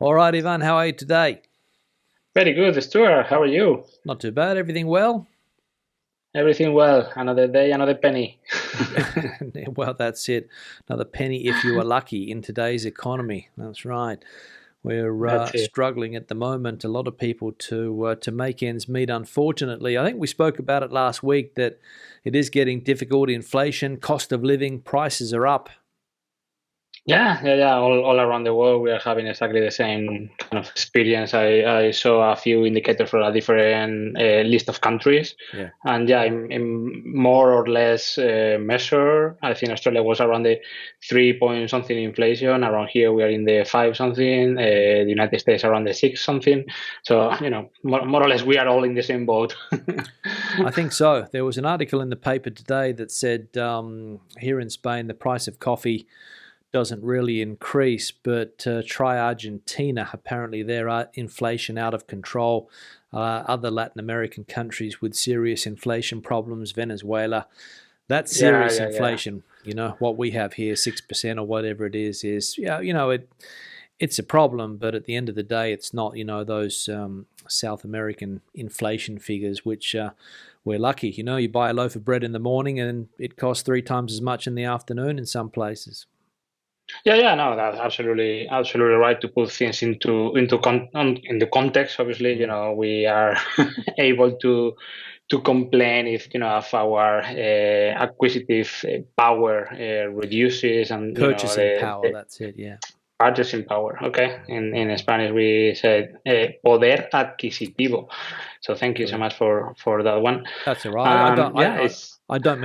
All right, Ivan, how are you today? Very good, Stuart. How are you? Not too bad. Everything well? Everything well. Another day, another penny. Well, that's it. Another penny if you are lucky in today's economy. That's right. We're That's it. struggling at the moment. A lot of people to make ends meet. Unfortunately, I think we spoke about it last week that it is getting difficult. Inflation, cost of living, prices are up. Yeah. All around the world, we are having exactly the same kind of experience. I saw a few indicators for a different list of countries, Yeah. and yeah, in more or less measure, I think Australia was around the 3 point something inflation. Around here, we are in the five something. The United States around the six something. So more or less, we are all in the same boat. I think so. There was an article in the paper today that said here in Spain the price of coffee doesn't really increase, but try Argentina. Apparently, their inflation out of control. Other Latin American countries with serious inflation problems, Venezuela, that's serious Yeah. inflation. You know what we have here, 6% or whatever it is yeah, it's a problem, but at the end of the day, it's not those South American inflation figures, which we're lucky. You buy a loaf of bread in the morning and it costs three times as much in the afternoon in some places. Yeah. No, that's absolutely right to put things in the context. Obviously, Mm. we are able to complain if our acquisitive power reduces, and Purchasing power, the that's it, yeah. purchasing power. Okay, in Spanish we said poder adquisitivo. So thank you so Correct. much for that one. That's all right. I don't. Yeah, it's I don't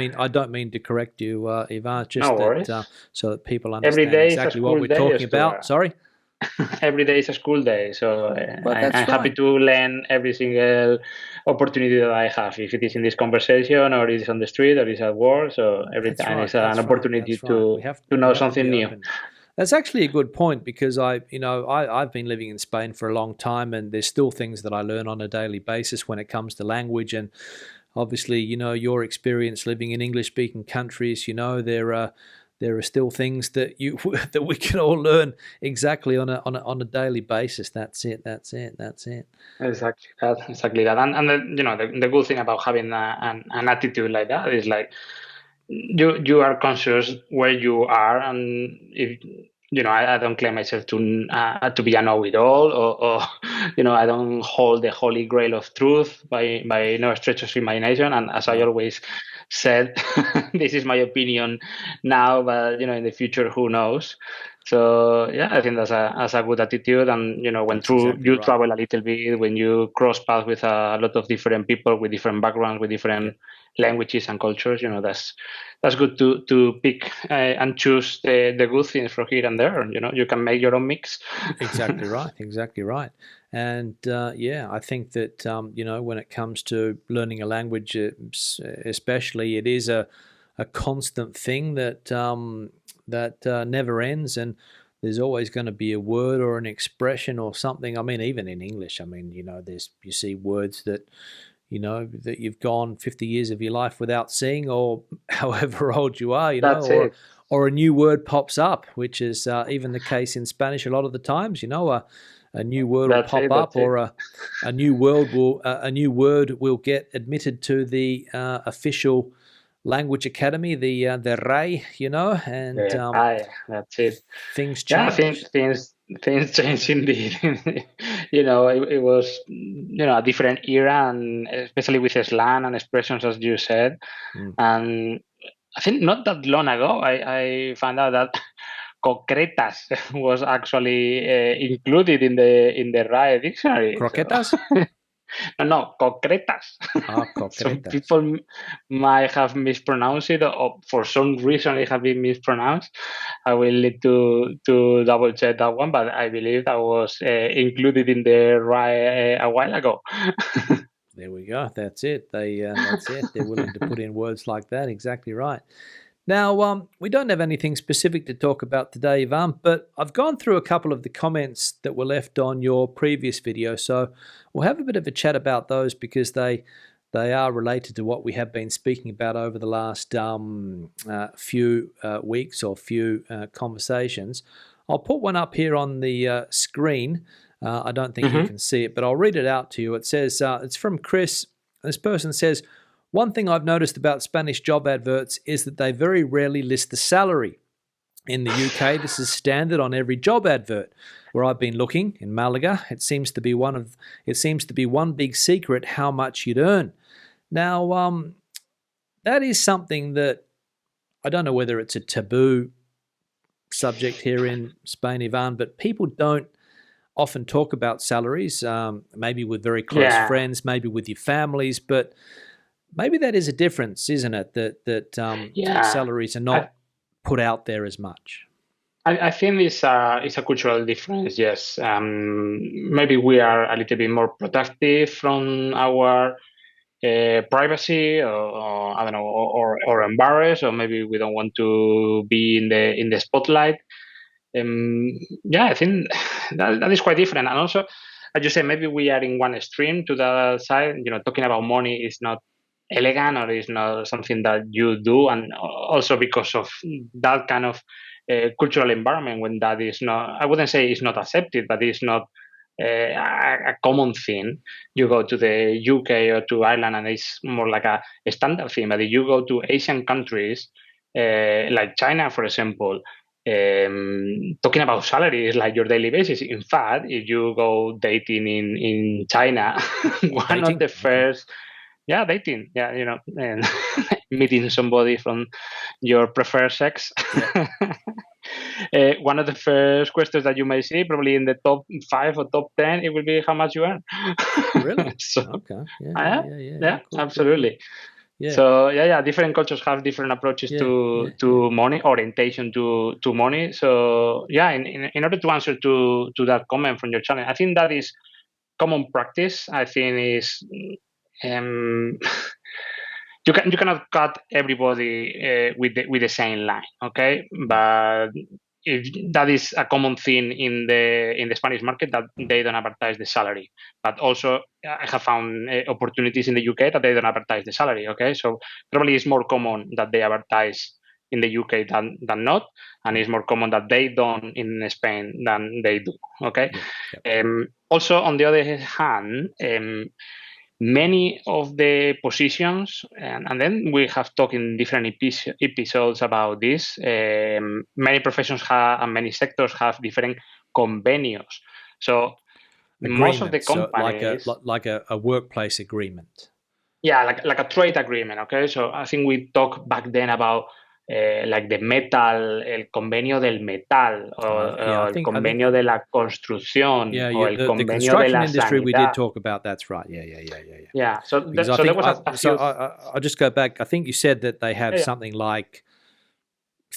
mean to correct you, Ivan. It's no just that worries. so that people Every understand day is a exactly what school we're day, talking about. Stuart. Sorry. Every day is a school day, so Well, I'm that's happy right. to learn every single opportunity that I have, if it is in this conversation or it is on the street or it is at work. So every That's time right. is an That's right. opportunity That's right. to We know have to be something new. open. That's actually a good point because I've been living in Spain for a long time, and there's still things that I learn on a daily basis when it comes to language. And obviously, your experience living in English speaking countries, there are still things that you that we can all learn exactly on a daily basis. That's it. That's it. That's it. Exactly that. And the good thing about having an attitude like that is like you are conscious where you are, and if I don't claim myself to be a know-it-all, or I don't hold the holy grail of truth by no stretch of imagination. And as I No, always said, this is my opinion now, but in the future, who knows? So yeah, I think that's a good attitude. And when that's through exactly you right. travel a little bit, when you cross paths with a lot of different people with different backgrounds, with Yeah. different languages and cultures, that's good to pick and choose the good things from here and there. You can make your own mix. Exactly right. Exactly right. And yeah, I think that when it comes to learning a language, especially, it is a constant thing that never ends, and there's always going to be a word or an expression or something. I mean, even in English, I mean, there's you see words that you've gone 50 years of your life without seeing, or however old you are, That's or it. a new word pops up, which is even the case in Spanish a lot of the times. A new word will That's pop it. up, That's it. or a new word will get admitted to the official language academy, the RAI, and That's it. things Yeah, I think change. things change indeed. It was a different era, and especially with slang and expressions, as you said. Mm. And I think not that long ago, I found out that concretas was actually included in the RAE dictionary. So Croquetas? no, concretas. Ah, Some concretas. people might have mispronounced it, or for some reason it have been mispronounced. I will need to double check that one, but I believe that was included in the RAE a while ago. There we go. That's it. That's it. They're willing to put in words like that. Exactly right. Now, we don't have anything specific to talk about today, Ivan, but I've gone through a couple of the comments that were left on your previous video, so we'll have a bit of a chat about those because they are related to what we have been speaking about over the last few weeks or few conversations. I'll put one up here on the screen. I don't think you Mm-hmm. can see it, but I'll read it out to you. It says, it's from Chris. This person says, one thing I've noticed about Spanish job adverts is that they very rarely list the salary. In the UK, this is standard on every job advert. Where I've been looking in Malaga, it seems to be one big secret how much you'd earn. Now, that is something that I don't know whether it's a taboo subject here in Spain, Ivan, but people don't often talk about salaries, maybe with very close Yeah, friends, maybe with your families, but maybe that is a difference, isn't it? That yeah. salaries are I, not put out there as much. I think it's a cultural difference. Yes, maybe we are a little bit more protective from our privacy, or I don't know, or embarrassed, or maybe we don't want to be in the spotlight. Um, yeah, I think that is quite different. And also, as you say, maybe we are in one extreme to the side. Talking about money is not elegant, or is not something that you do, and also because of that kind of cultural environment, when that is not, I wouldn't say it's not accepted, but it's not a common thing. You go to the UK or to Ireland, and it's more like a standard thing. But if you go to Asian countries, like China, for example, talking about salary is like your daily basis. In fact, if you go dating in China, one of Dating? the Okay. first, yeah, dating, yeah, and meeting somebody from your preferred sex. Yeah. One of the first questions that you may see, probably in the top 5 or top 10, it will be how much you earn. Really? So, Okay. Yeah, yeah, yeah, yeah, yeah, yeah. yeah, Good, good, good. absolutely. Yeah, So yeah, different cultures have different approaches yeah, yeah, yeah. to money, orientation to money. So yeah, in order to answer to that comment from your channel, I think that is common practice. I think is um, you cannot cut everybody with the same line, okay? But if that is a common thing in the Spanish market, that they don't advertise the salary, but also I have found opportunities in the UK that they don't advertise the salary, okay? So probably it's more common that they advertise in the UK than not, and it's more common that they don't in Spain than they do, okay? Yep, yep. Also, on the other hand, many of the positions, and then we have talked in different episodes about this. Many professions have, and many sectors have different convenios. So most of the Agreement. So companies, like a workplace agreement. yeah, like a trade agreement. Okay, so I think we talked back then about like the metal, el convenio del metal, Yeah, o el I think convenio de la construcción, yeah, o yeah. el The convenio de construction la industry we did sanidad. talk about. That's right. Yeah, yeah, yeah, yeah, yeah. Yeah, so Because I so there think was a few. I'll just go back. I think you said that they have Yeah, something like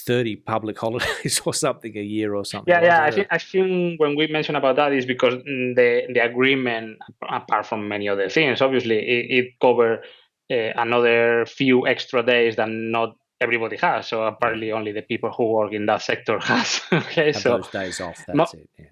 30 public holidays or something a year or something. yeah, Was yeah. it I think when we mention about that is because the agreement, apart from many other things, obviously it cover another few extra days that not everybody has. So yeah, apparently only the people who work in that sector has. Okay, have so those days off. That's mo- it. Yeah.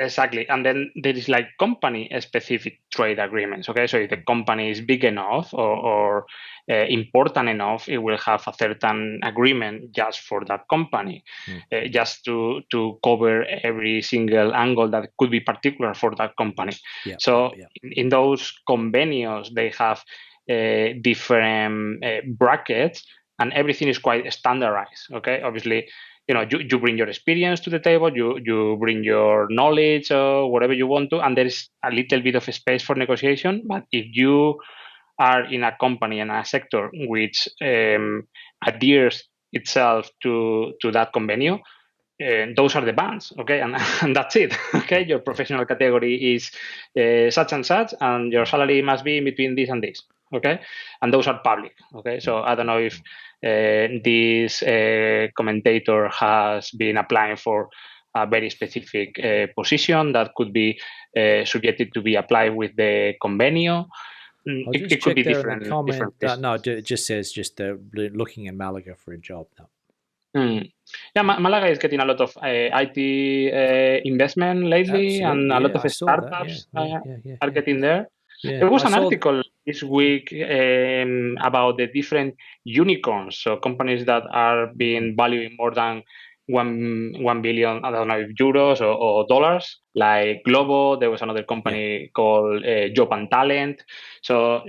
exactly. And then there is like company specific trade agreements. Okay. So if the company is big enough or important enough, it will have a certain agreement just for that company, Mm-hmm. just to cover every single angle that could be particular for that company. Yep, yep, So yep. in those convenios, they have different brackets, and everything is quite standardized. Okay. Obviously, you bring your experience to the table, you bring your knowledge or whatever you want to, and there is a little bit of space for negotiation. But if you are in a company and a sector which adheres itself to that convenio, those are the bands, okay, and that's it. Okay, Yep, your yep. professional category is such and such, and your Mm, salary must be in between this and this, okay, and those are public, okay. mm, So I don't mm, know if mm. this commentator has been applying for a very specific position that could be subjected to be applied with the convenio. I'll just It could check be there in the different comment. reasons. No, it just says just looking in Malaga for a job. No. Mm. Yeah, Malaga is getting a lot of IT investment lately, and Absolutely. a lot Yeah, of I saw that. Yeah, startups yeah, yeah, yeah, are yeah, getting there. yeah. There was I an saw. article this Yeah. week about the different unicorns, so companies that are Mm. being valued more than 1 billion, I don't know if euros or dollars. Like Globo, there was another Yeah. company called Job and Talent. So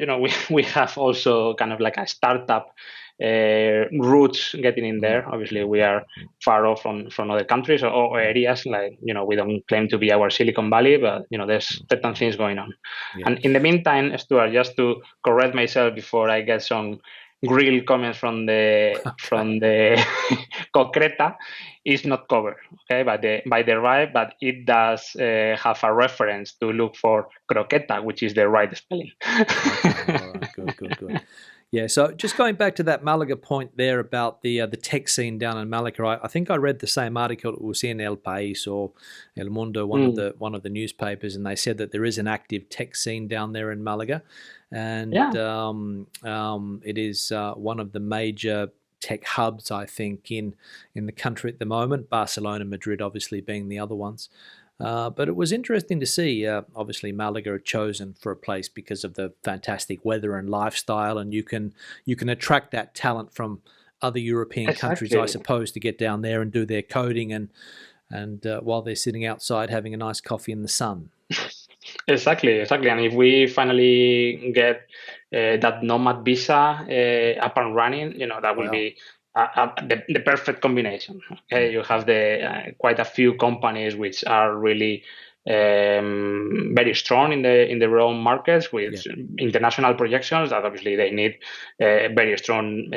we have also kind of like a startup roots getting in there. Obviously, we are far off from other countries or areas. Like we don't claim to be our Silicon Valley, but there's certain things going on. Yeah. And in the meantime, Stuart, just to correct myself before I get some real comments from the Okay. concreta, is not covered, okay, by the right, but it does have a reference to look for croqueta, which is the right spelling. Okay. All right. Good. Yeah. So just going back to that Malaga point there about the tech scene down in Malaga, I think I read the same article. It was in El País or El Mundo, one of the newspapers, and they said that there is an active tech scene down there in Malaga, and Yeah, it is one of the major tech hubs, I think, in the country at the moment. Barcelona, Madrid, obviously being the other ones. But it was interesting to see. Obviously, Malaga are chosen for a place because of the fantastic weather and lifestyle, and you can attract that talent from other European countries, I exactly. suppose, to get down there and do their coding and while they're sitting outside having a nice coffee in the sun. Exactly. And if we finally get that nomad visa up and running, that will Wow. be the perfect combination. Okay, Mm. you have the quite a few companies which are really very strong in their own markets with Yeah. international projections. That obviously they need very strong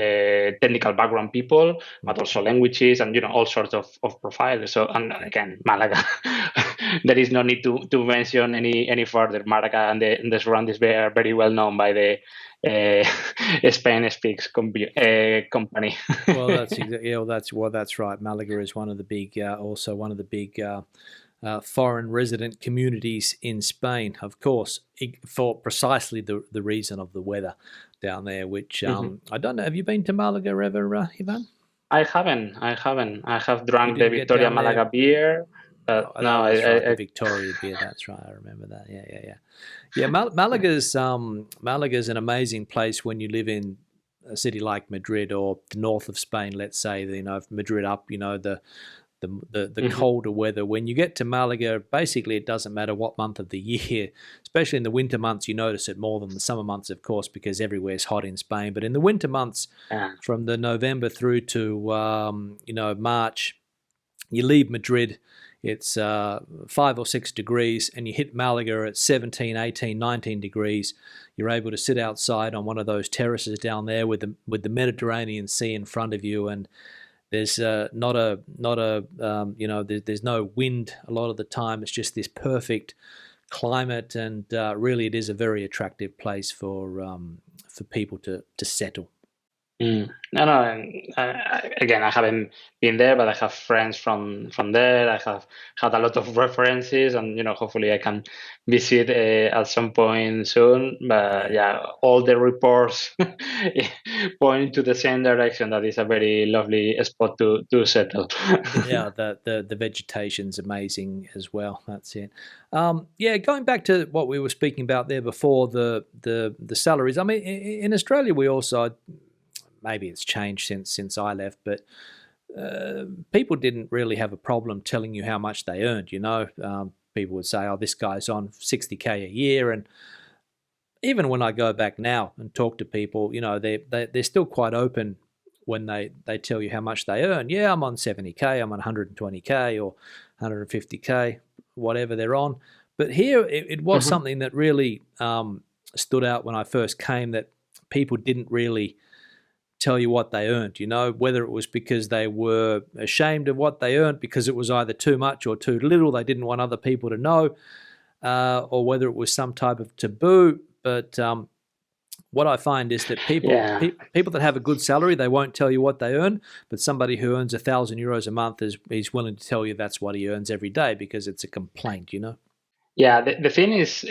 technical background people, Mm. but also languages and all sorts of profiles. So and Yeah. again, Malaga. There is no need to mention any further. Malaga and the surroundings are very well known by the Spain speaks company. Well, that's exactly. Yeah, that's right. Malaga is one of the big, also one of the big foreign resident communities in Spain, of course, for precisely the reason of the weather down there. Which Mhm. I don't know. Have you been to Malaga ever, Ivan? I haven't. I have You drunk the didn't get Victoria down there. Malaga beer, but Oh, no, that's right, the Victoria beer. That's right. I remember that. Yeah. Malaga's an amazing place when you live in a city like Madrid or the north of Spain. Let's say, Madrid up. The Mhm. colder weather. When you get to Malaga, basically it doesn't matter what month of the year, especially in the winter months, you notice it more than the summer months, of course, because everywhere's hot in Spain. But in the winter months, Yeah. from the November through to March, you leave Madrid, it's 5 or 6 degrees, and you hit Malaga at 17, 18, 19 degrees. You're able to sit outside on one of those terraces down there with the Mediterranean Sea in front of you, and there's there's no wind a lot of the time. It's just this perfect climate, and really, it is a very attractive place for people to settle. No, no. And, again, I haven't been there, but I have friends from there. I have had a lot of references, and hopefully I can visit at some point soon. But Yeah. yeah, all the reports point to the same direction. That is a very lovely spot to settle. Yeah, the vegetation's amazing as well. That's it. Yeah, going back to what we were speaking about there before, the salaries. I mean, in Australia, we also, maybe it's changed since I left, but people didn't really have a problem telling you how much they earned. People would say, "Oh, this guy's on 60K a year," and even when I go back now and talk to people, they're still quite open when they tell you how much they earn. Yeah, I'm on 70K, I'm on 120K or 150K, whatever they're on. But here it was Mhm. something that really stood out when I first came, that people didn't really tell you what they earned, whether it was because they were ashamed of what they earned because it was either too much or too little, they didn't want other people to know, or whether it was some type of taboo. But what I find is that Yeah. people that have a good salary, they won't tell you what they earn. But somebody who earns €1,000 a month is willing to tell you that's what he earns every day because it's a complaint. Yeah, the thing is,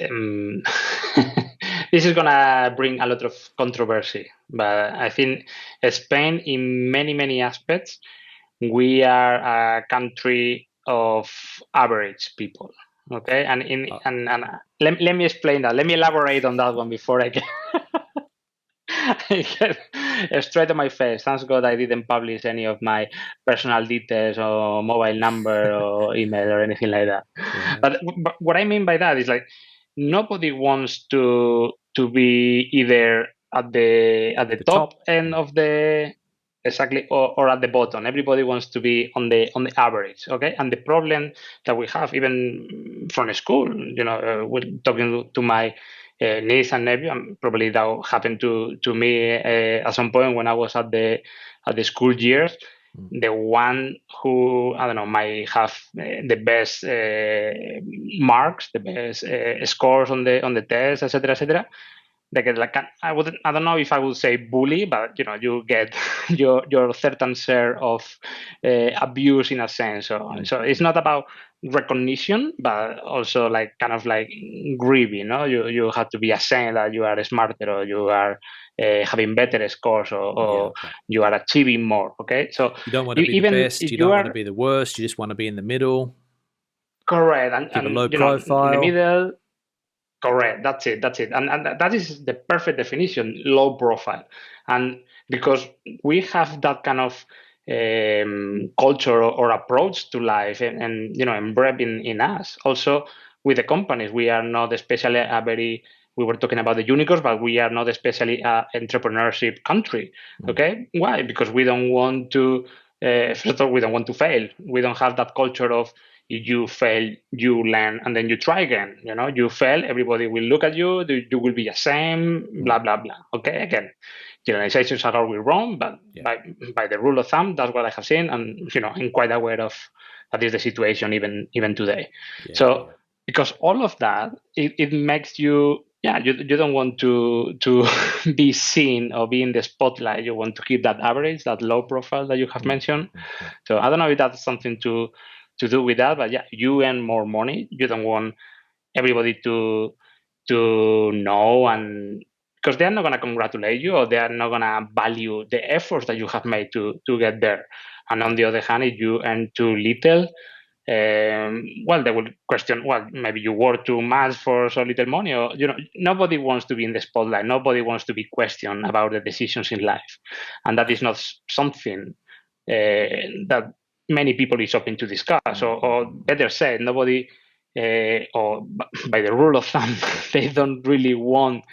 this is gonna bring a lot of controversy, but I think Spain, in many, many aspects, we are a country of average people. Okay, and Uh, let me explain that. Let me elaborate on that one before I get. I get straight to my face. Thanks God I didn't publish any of my personal details or mobile number or email or anything like that. Yeah. But what I mean by that is like nobody wants to be either at the The top top. end of the exactly or at the bottom. Everybody wants to be on the average. Okay, and the problem that we have even from school, we're talking to my niece and nephew, and probably that happened to me at some point when I was at the school years. Mm. The one who I don't know might have the best marks, the best scores on the test, etc., etc. They get like I don't know if I would say bully, but you get your certain share of abuse in a sense. Mm. So it's not about recognition, but also like kind of like grieving. No, you have to be ashamed that you are smarter or you are having better scores Yeah. or Okay. you are achieving more. Okay, so You don't want to be the even best. if You you don't want to are be the worst. You just want to be in the middle. correct Keep a low and in the profile. middle. Correct. That's it. That's it. And that is the perfect definition, low profile. And because we have that kind of culture or approach to life and embedded in us. Also with the companies, we are not especially a very, we were talking about the unicorns, but we are not especially a entrepreneurship country. Mm. Okay. Why? Because we don't want to, first of all, we don't want to fail. We don't have that culture of, you fail, you learn, and then you try again. You fail, everybody will look at you, you will be the same, Mm. blah blah blah. Okay, again, generalizations are always wrong, but Yeah. by the rule of thumb, that's what I have seen, and I'm quite aware of that is the situation even today. Yeah. So Yeah. because all of that, it makes you. Yeah, you don't want to be seen or be in the spotlight. You want to keep that average, that low profile that you have Mm. mentioned. Mm. Mm. So I don't know if that's something to do with that, but yeah, you earn more money. You don't want everybody to know, and because they are not going to congratulate you or they are not going to value the efforts that you have made to get there. And on Yeah. the other hand, if you earn too little, well, they will question, well, maybe you work too much for so little money, or nobody wants to be in the spotlight. Nobody wants to be questioned about the decisions in life, and that is not something that many people is open to discuss, Mm. Mm. or Mm. Mm. better said, nobody, or by the rule of thumb, they Yeah. don't really want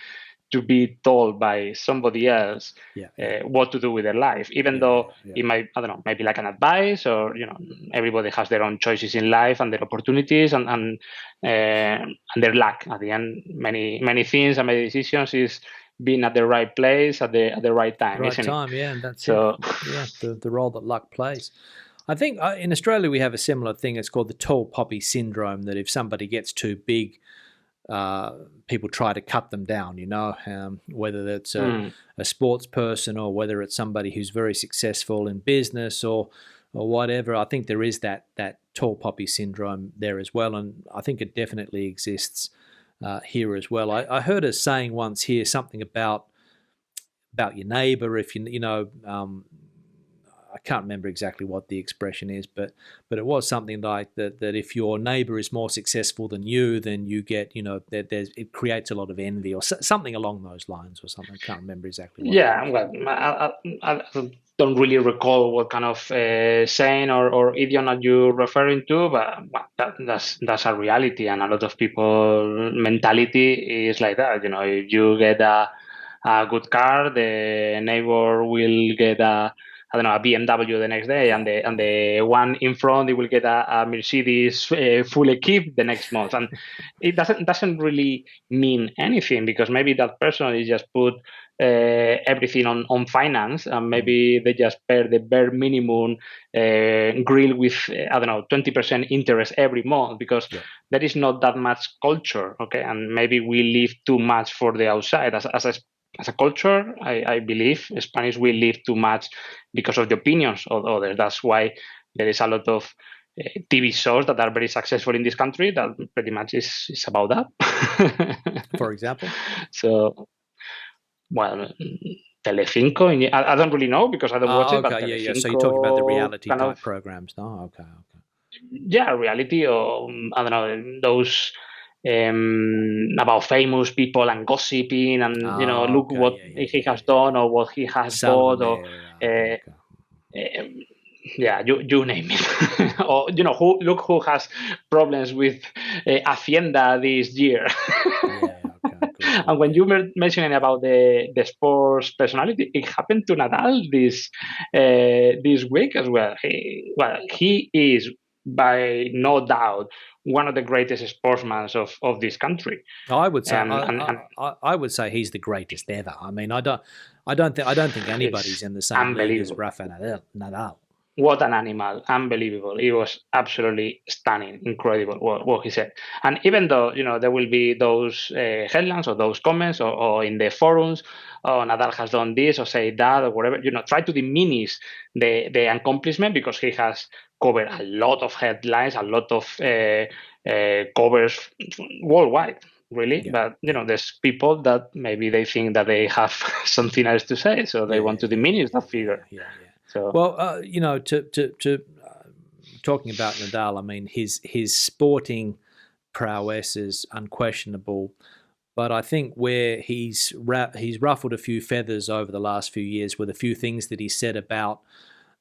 to be told by somebody else Yeah. Yeah. what to do with their life, even Yeah. Yeah. though Yeah. it might, I don't know, maybe like an advice, or everybody has their own choices in life and their opportunities and their luck. At the end, many things and many decisions is being at the right place at the right The time, right isn't it? time. Yeah, and that's it. So Yeah, the role that luck plays. I think in Australia we have a similar thing. It's called the tall poppy syndrome. That if somebody gets too big, uh, people try to cut them down. Whether that's mm, a sports person or whether it's somebody who's very successful in business or whatever. I think there is that tall poppy syndrome there as well, and I think it definitely exists here as well. I heard a saying once here, something about your neighbor. If I can't remember exactly what the expression is, but it was something like that if your neighbor is more successful than you, then you get it creates a lot of envy or something along those lines or something. I can't remember exactly what it yeah, was. well, I don't really recall what kind of saying or idiom are you referring to, but well, that's a reality, and a lot of people mentality is like that. If you get a good car, the neighbor will get a, I don't know, a BMW the next day, Yeah, and yeah, the one in front, they will get a Mercedes full equipped the next month, and it doesn't really mean anything because maybe that person is just put everything on finance, and mm, maybe they just pay the bare minimum grill with I don't know 20% interest every month because yeah, there is not that much culture. Okay, and maybe we live too much for the outside as a culture. I believe Spanish we live too much because of the opinions of others. That's why there is a lot of TV shows that are very successful in this country that pretty much is about that. for example. So, well, Telecinco, I don't really know because I don't watch Oh, it, but okay, yeah, yeah. So you're talking about the Telecinco reality kind of, type programs, no? Okay, okay. yeah, reality or I don't know, those. about famous people and gossiping, and Oh, look okay. what Yeah, yeah, he yeah, has yeah, yeah. done or what he has bought, or Salomé. Okay, uh, okay. um, yeah, you name it. Or who look who has problems with Hacienda this year. Yeah, okay, good, good. And when Yeah. you were mentioning about the sports personality, it happened to Nadal this week as well. He is by no doubt one of the greatest sportsmen of this country. I would say And I would say he's the greatest ever. I mean, I don't think anybody's it's in the same league as unbelievable. Rafa Nadal. What an animal. Unbelievable. It was absolutely stunning, incredible what he said. And even though, there will be those headlines or those comments, or in the forums, oh, Nadal has done this or say that or whatever, try to diminish the accomplishment, because he has covered a lot of headlines, a lot of covers worldwide, really. Yeah, But, yeah, there's people that maybe they think that they have something else to say, so they yeah, want to yeah, yeah, diminish yeah, that yeah, figure. yeah, yeah. So, Well, to talking about Nadal, I mean, his sporting prowess is unquestionable. But I think where he's ruffled a few feathers over the last few years with a few things that he said about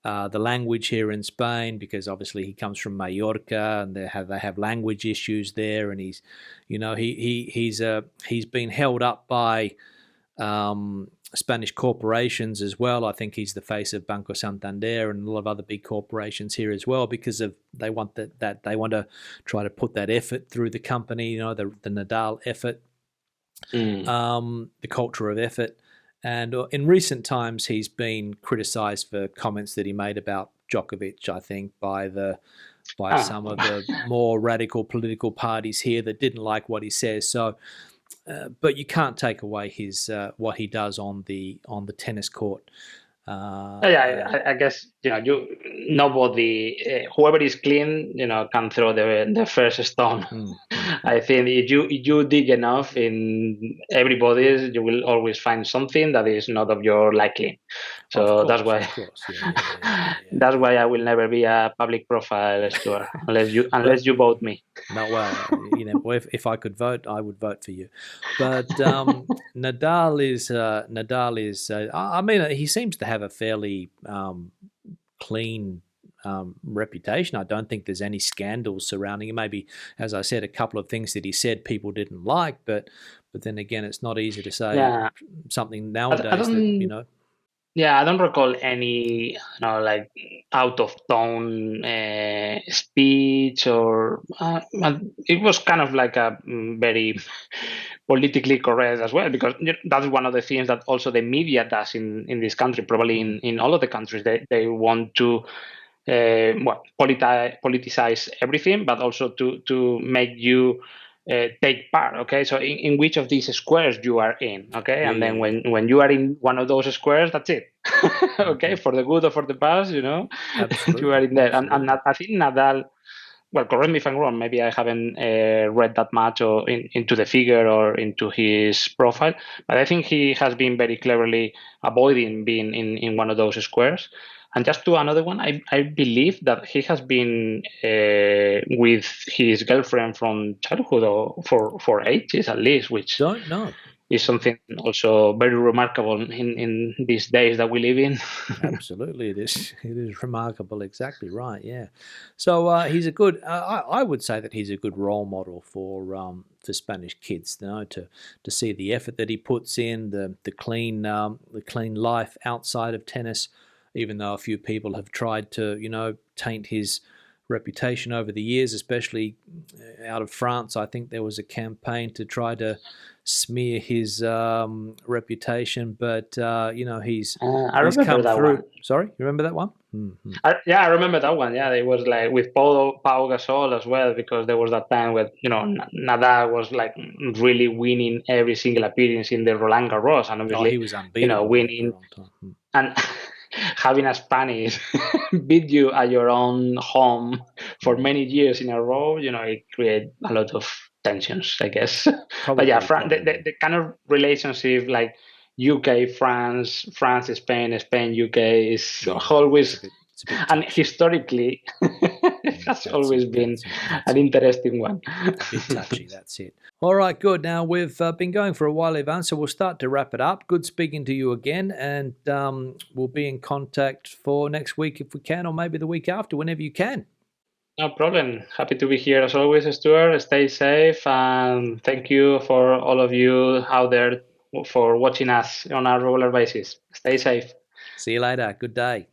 the language here in Spain, because obviously he comes from Mallorca and they have language issues there, and he's, he's been held up by Spanish corporations as well. I think he's the face of Banco Santander and a lot of other big corporations here as well, because of they want that they want to try to put that effort through the company, the Nadal effort, mm. the culture of effort. And in recent times, he's been criticised for comments that he made about Djokovic, I think, by Ah, some of the more radical political parties here that didn't like what he says. So, but you can't take away his what he does on the tennis court. yeah, Uh, I guess nobody, whoever is clean, can throw the first stone. mm, mm, mm. I think if you dig enough in everybody's, you will always find something that is not of your liking. So that's Of why course, yeah, yeah, yeah, yeah, yeah, that's yeah. why I will never be a public profile, Stuart, unless you But unless you vote me. no, well, if I could vote, I would vote for you. But Nadal is. I mean, he seems to have a fairly clean reputation. I don't think there's any scandals surrounding him. Maybe, as I said, a couple of things that he said people didn't like, but then again, it's not easy to say Yeah, something I nowadays that don't. Yeah, I don't recall any, like out of tone speech, or it was kind of like a very politically correct as well, because that's one of the things that also the media does in this country, probably Mm, in all of the countries. They want to politicize everything, but also to make you take part. Okay, so in which of these squares you are in. Okay, yeah, and yeah, then yeah. when you are in one of those squares, that's it. Okay, Hmm. for the good or for the bad, you are Absolutely, in there. And absolutely. I think Nadal. Well, correct me if I'm wrong. Maybe I haven't read that much or into the figure or into his profile, but I think he has been very cleverly avoiding being in one of those squares. And just to another one, I believe that he has been with his girlfriend from childhood, or for ages at least, which Don't know. is something also very remarkable in these days that we live in. Absolutely, it is. It is remarkable. Exactly right. Yeah. So he's a good. I would say that he's a good role model for Spanish kids. To see the effort that he puts in, the clean life outside of tennis. Even though a few people have tried to taint his reputation over the years, especially out of France. I think there was a campaign to try to smear his reputation, but I he's remember come that one. through. Sorry, you remember that one? Mm-hmm. Yeah, I remember that one. Yeah, it was like with Pau Gasol as well, because there was that time where Nadal was like really winning every single appearance in the Roland Garros, and Oh, he obviously, was unbeatable there for a winning long time. Mm. and having a Spanish beat you at your own home for Mm. many years in a row, it created a lot of tensions, I guess. But yeah, Probably. the kind of relationship like UK, France, Spain, Spain, UK is Yeah, always, it's a bit and touchy. historically, has That's always it. been That's it. That's an it. interesting one. A bit touchy. That's it. All right, good. Now we've been going for a while, Ivan, so we'll start to wrap it up. Good speaking to you again, and we'll be in contact for next week if we can, or maybe the week after, whenever you can. No problem. Happy to be here as always, Stuart. Stay safe, and thank you for all of you out there for watching us on a regular basis. Stay safe. See you later. Good day.